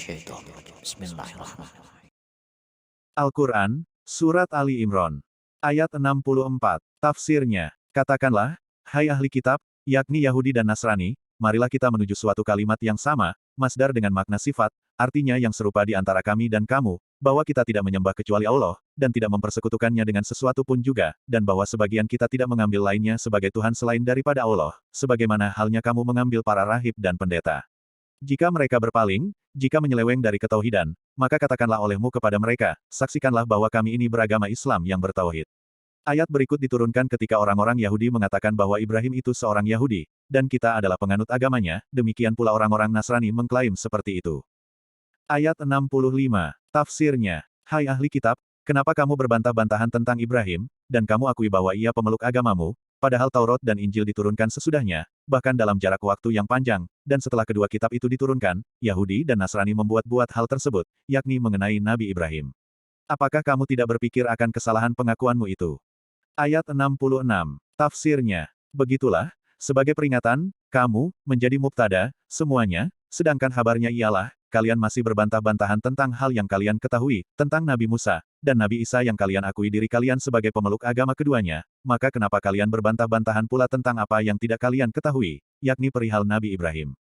minasyaitonir rajim. Bismillahirrahmanirrahim. Al-Quran, Surat Ali Imran. Ayat 64. Tafsirnya, katakanlah, hai ahli kitab, yakni Yahudi dan Nasrani, marilah kita menuju suatu kalimat yang sama, masdar dengan makna sifat, artinya yang serupa di antara kami dan kamu, bahwa kita tidak menyembah kecuali Allah, dan tidak mempersekutukannya dengan sesuatu pun juga, dan bahwa sebagian kita tidak mengambil lainnya sebagai Tuhan selain daripada Allah, sebagaimana halnya kamu mengambil para rahib dan pendeta. Jika mereka berpaling, jika menyeleweng dari ketauhidan, maka katakanlah olehmu kepada mereka, saksikanlah bahwa kami ini beragama Islam yang bertauhid. Ayat berikut diturunkan ketika orang-orang Yahudi mengatakan bahwa Ibrahim itu seorang Yahudi, dan kita adalah penganut agamanya, demikian pula orang-orang Nasrani mengklaim seperti itu. Ayat 65. Tafsirnya, hai ahli kitab, kenapa kamu berbantah-bantahan tentang Ibrahim, dan kamu akui bahwa ia pemeluk agamamu, padahal Taurat dan Injil diturunkan sesudahnya, bahkan dalam jarak waktu yang panjang, dan setelah kedua kitab itu diturunkan, Yahudi dan Nasrani membuat-buat hal tersebut, yakni mengenai Nabi Ibrahim. Apakah kamu tidak berpikir akan kesalahan pengakuanmu itu? Ayat 66. Tafsirnya, begitulah, sebagai peringatan, kamu, menjadi mubtada, semuanya, sedangkan kabarnya ialah, kalian masih berbantah-bantahan tentang hal yang kalian ketahui, tentang Nabi Musa, dan Nabi Isa yang kalian akui diri kalian sebagai pemeluk agama keduanya, maka kenapa kalian berbantah-bantahan pula tentang apa yang tidak kalian ketahui, yakni perihal Nabi Ibrahim.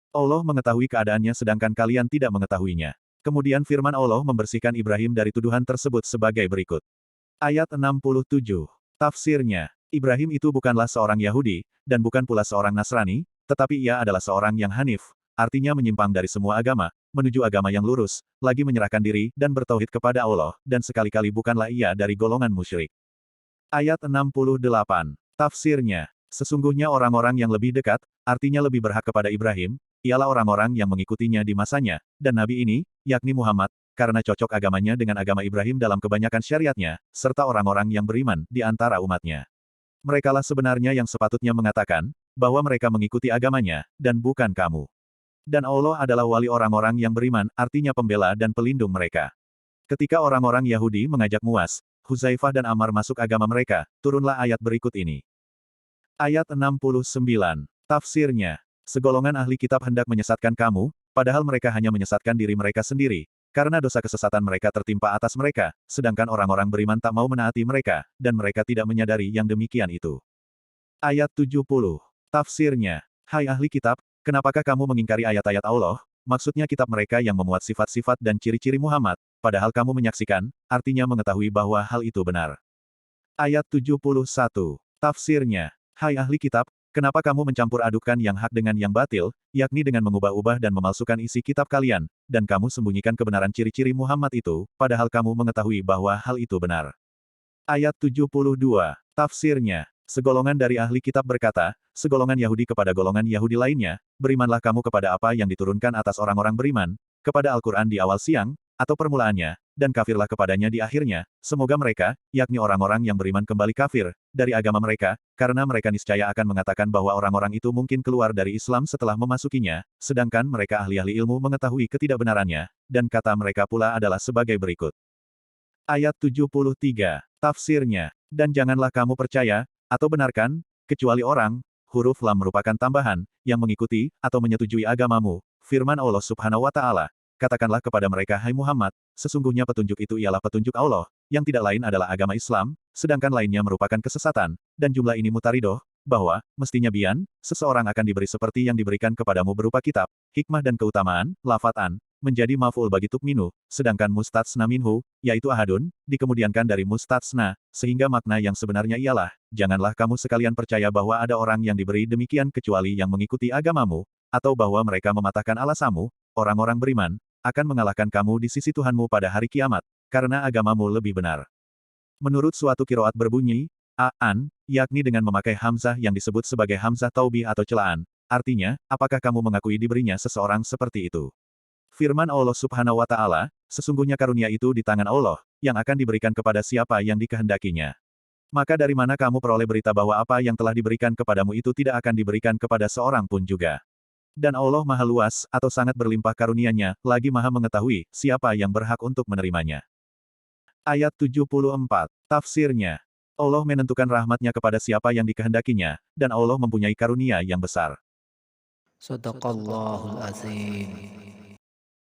Allah mengetahui keadaannya sedangkan kalian tidak mengetahuinya. Kemudian firman Allah membersihkan Ibrahim dari tuduhan tersebut sebagai berikut. Ayat 67. Tafsirnya, Ibrahim itu bukanlah seorang Yahudi, dan bukan pula seorang Nasrani, tetapi ia adalah seorang yang hanif, artinya menyimpang dari semua agama, menuju agama yang lurus, lagi menyerahkan diri dan bertauhid kepada Allah, dan sekali-kali bukanlah ia dari golongan musyrik. Ayat 68. Tafsirnya, sesungguhnya orang-orang yang lebih dekat, artinya lebih berhak kepada Ibrahim, ialah orang-orang yang mengikutinya di masanya, dan Nabi ini, yakni Muhammad, karena cocok agamanya dengan agama Ibrahim dalam kebanyakan syariatnya, serta orang-orang yang beriman di antara umatnya. Merekalah sebenarnya yang sepatutnya mengatakan, bahwa mereka mengikuti agamanya, dan bukan kamu. Dan Allah adalah wali orang-orang yang beriman, artinya pembela dan pelindung mereka. Ketika orang-orang Yahudi mengajak Muaz, Huzaifah dan Ammar masuk agama mereka, turunlah ayat berikut ini. Ayat 69. Tafsirnya, segolongan ahli kitab hendak menyesatkan kamu, padahal mereka hanya menyesatkan diri mereka sendiri, karena dosa kesesatan mereka tertimpa atas mereka, sedangkan orang-orang beriman tak mau menaati mereka, dan mereka tidak menyadari yang demikian itu. Ayat 70. Tafsirnya, hai ahli kitab, kenapakah kamu mengingkari ayat-ayat Allah, maksudnya kitab mereka yang memuat sifat-sifat dan ciri-ciri Muhammad, padahal kamu menyaksikan, artinya mengetahui bahwa hal itu benar. Ayat 71. Tafsirnya, hai ahli kitab, kenapa kamu mencampur adukan yang hak dengan yang batil, yakni dengan mengubah-ubah dan memalsukan isi kitab kalian, dan kamu sembunyikan kebenaran ciri-ciri Muhammad itu, padahal kamu mengetahui bahwa hal itu benar. Ayat 72. Tafsirnya, segolongan dari ahli kitab berkata, segolongan Yahudi kepada golongan Yahudi lainnya, berimanlah kamu kepada apa yang diturunkan atas orang-orang beriman, kepada Al-Quran di awal siang, atau permulaannya, dan kafirlah kepadanya di akhirnya, semoga mereka, yakni orang-orang yang beriman kembali kafir, dari agama mereka, karena mereka niscaya akan mengatakan bahwa orang-orang itu mungkin keluar dari Islam setelah memasukinya, sedangkan mereka ahli-ahli ilmu mengetahui ketidakbenarannya, dan kata mereka pula adalah sebagai berikut. Ayat 73. Tafsirnya, dan janganlah kamu percaya, atau benarkan, kecuali orang, huruf lam merupakan tambahan, yang mengikuti, atau menyetujui agamamu, firman Allah Subhanahu wa Ta'ala. Katakanlah kepada mereka, hai Muhammad, sesungguhnya petunjuk itu ialah petunjuk Allah, yang tidak lain adalah agama Islam, sedangkan lainnya merupakan kesesatan, dan jumlah ini mutaridoh, bahwa, mestinya bian, seseorang akan diberi seperti yang diberikan kepadamu berupa kitab, hikmah dan keutamaan, lafatan, menjadi maf'ul bagi tukminu, sedangkan mustatsna minhu, yaitu ahadun, dikemudiankan dari mustatsna, sehingga makna yang sebenarnya ialah, janganlah kamu sekalian percaya bahwa ada orang yang diberi demikian kecuali yang mengikuti agamamu, atau bahwa mereka mematahkan alasamu, orang-orang beriman, akan mengalahkan kamu di sisi Tuhanmu pada hari kiamat, karena agamamu lebih benar. Menurut suatu kiroat berbunyi, A'an, yakni dengan memakai hamzah yang disebut sebagai hamzah taubih atau celaan, artinya, apakah kamu mengakui diberinya seseorang seperti itu? Firman Allah Subhanahu wa Ta'ala, sesungguhnya karunia itu di tangan Allah, yang akan diberikan kepada siapa yang dikehendakinya. Maka dari mana kamu peroleh berita bahwa apa yang telah diberikan kepadamu itu tidak akan diberikan kepada seorang pun juga? Dan Allah Maha Luas, atau sangat berlimpah karunia-Nya, lagi Maha mengetahui, siapa yang berhak untuk menerimanya. Ayat 74. Tafsirnya, Allah menentukan rahmat-Nya kepada siapa yang dikehendakinya, dan Allah mempunyai karunia yang besar. Shadaqallahul azim.